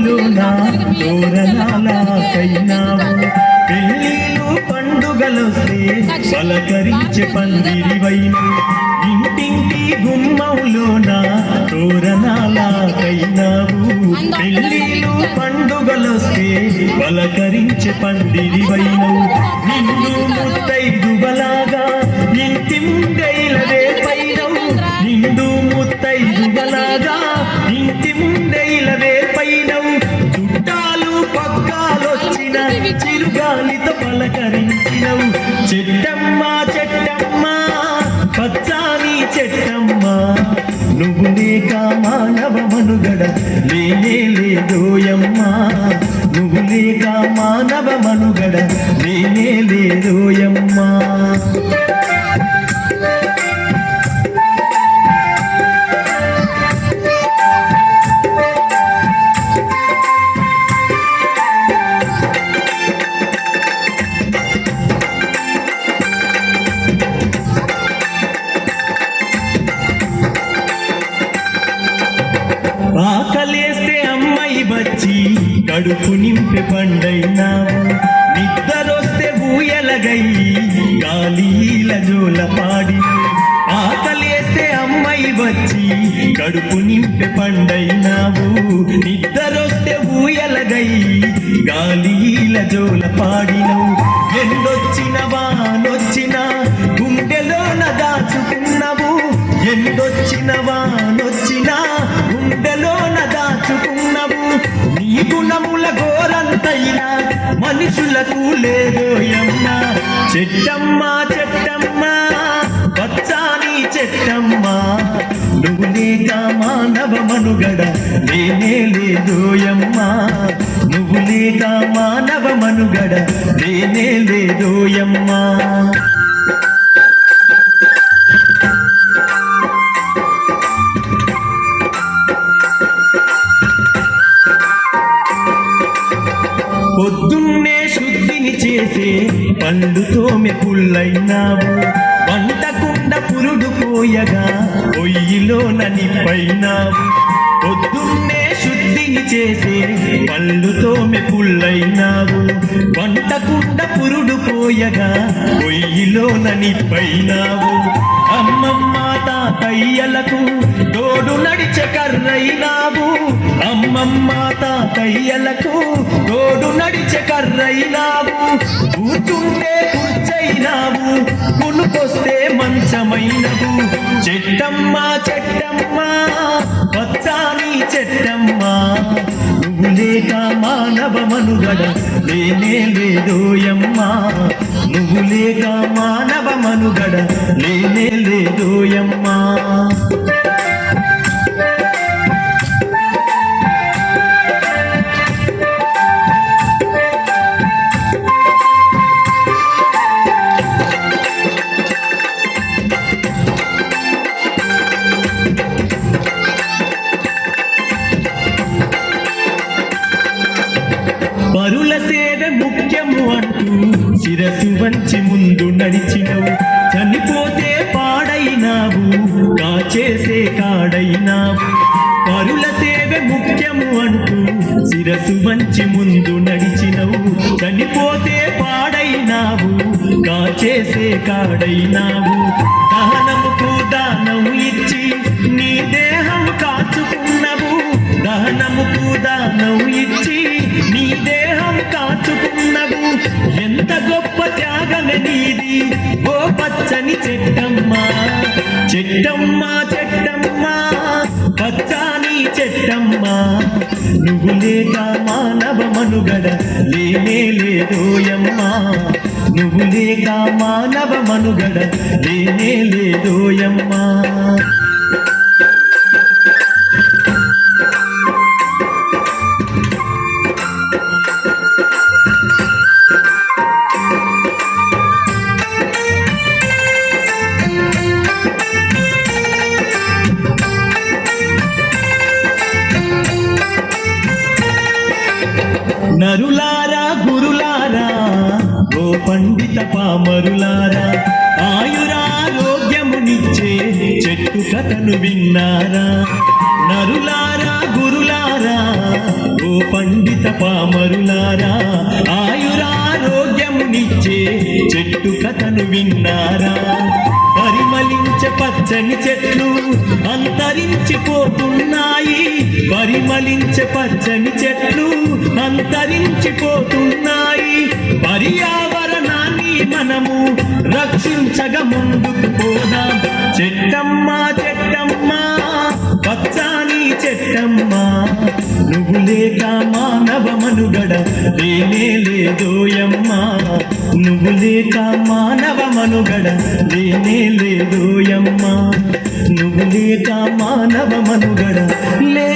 గుమ్మములోన తోరణాలకైనావు పెళ్ళిళ్ళు పండుగలొస్తే పలకరించే పందిరివైన ఇంటింటి గుమ్మములోన తోరణాలకైనావు పెళ్ళిళ్ళు పండుగలొస్తే పలకరించే పందిరివైనవు నిన్ను ముత్తైదువలాగా ఇంటి ముందైల వేపైనవు నిండు ముత్తైదువలాగా ఇంటి ముందైల వేపైనవు చుట్టాలు పక్కాలొచ్చిన చిరుగాలితో పలకరించినవు చెట్టమ్మ చెట్టమ్మ పచ్చాని చెట్టమ్మ నువ్వు లేక మానవ మనుగడ లేనే లేదోయమ్మ నువ్వు లేక మానవ మనుగడ లేనే లేదోయమ్మ ఆకలేస్తే అమ్మాయి వచ్చి కడుపు నింపే పండైనావు నిద్రొస్తే ఊయలగయ్యి గాలిల జోల పాడి ఆకలేస్తే అమ్మాయి వచ్చి కడుపు నింపే పండైనావు నిద్రొస్తే ఊయలగయ్యి గాలిల జోల పాడినవు ఎండొచ్చిన వానొచ్చిన గుండెలోన దాచుకున్నవు ఎండొచ్చిన వానొచ్చిన గుండెలోన దాచుకున్నవు నీ గుణముల గోరంతైనా మనుషులకు లేదోయమ్మ చెట్టమ్మ చెట్టమ్మ పచ్చాని చెట్టమ్మ నువ్వు లేక మానవ మనుగడ లేనే లేదోయమ్మ నువ్వు లేక మానవ మనుగడ లేనే లేదోయమ్మ పొద్దున్నే శుద్ధిని చేసే పండుతో మెపుల్లైనావు వంటకుండ పురుడు పోయగా పొయ్యిలోన నిప్పైనావు పొద్దున్నే శుద్ధిని చేసే పళ్ళుతో మెపుల్లైనావు వంటకుండ పురుడు పోయగా పొయ్యిలోన నిప్పైనావు అమ్మమ్మ తాతయ్యలకు తోడు నడిచే కర్రైనావు అమ్మమ్మ తాతయ్యలకు తోడు నడిచే కర్రైనావు కూర్చుంటే కుర్చైనావు కొనుకొస్తే మంచమైనవు చెట్టమ్మ చెట్టమ్మ పచ్చాని చెట్టమ్మ నువ్వు లేక మానవ మనుగడ లేనే లేదోయమ్మ నువ్వు లేక మానవ మనుగడ లేనే లేదోయమ్మ పరుల సేవ ముఖ్యము అంటూ శిరసు వంచి ముందు నడిచినవు చనిపోతే పాడైనావు కాచేసే కాడైనావు పరుల సేవ ముఖ్యము అంటూ శిరసు వంచి ముందు నడిచినవు చనిపోతే పాడైనావు కాచేసే కాడైనావు దహనముకు దానం ఇచ్చి నీ దేహం కాచుకున్నవు దహనముకు దానం ఇచ్చి నీ దేహం కాచుకున్నవు ఎంత గొప్ప త్యాగమే నీది ఓ పచ్చని చెట్టమ్మ చెట్టమ్మ చెట్టమ్మ పచ్చాని చెట్టమ్మ నువ్వు లేక మానవ మనుగడ లేనే లేదోయమ్మ నువ్వు లేక మానవ మనుగడ లేనే లేదోయమ్మ నరులారా గురులారా ఓ పండిత పామరులారా ఆయురారోగ్యమునిచ్చే చెట్టు కథను విన్నారా నరులారా గురులారా ఓ పామరులారా ఆయురారోగ్యమునిచ్చే చెట్టు కథను విన్నారా పరిమళించే పచ్చని చెట్లు అంతరించిపోతున్నాయి పరిమళించే పచ్చని చెట్లు అంతరించిపోతున్నాయి పర్యావరణాన్ని మనము రక్షించగా ముందుకు పోదాం చెట్టమ్మా చెట్టమ్మా పచ్చాని చెట్టమ్మా నువ్వు లేక మానవ మనుగడ లేనే లేదోయమ్మా నువ్వు లేక మానవ మనుగడ లేనే లేదోయమ్మా నువ్వు లేక మానవ మనుగడ లే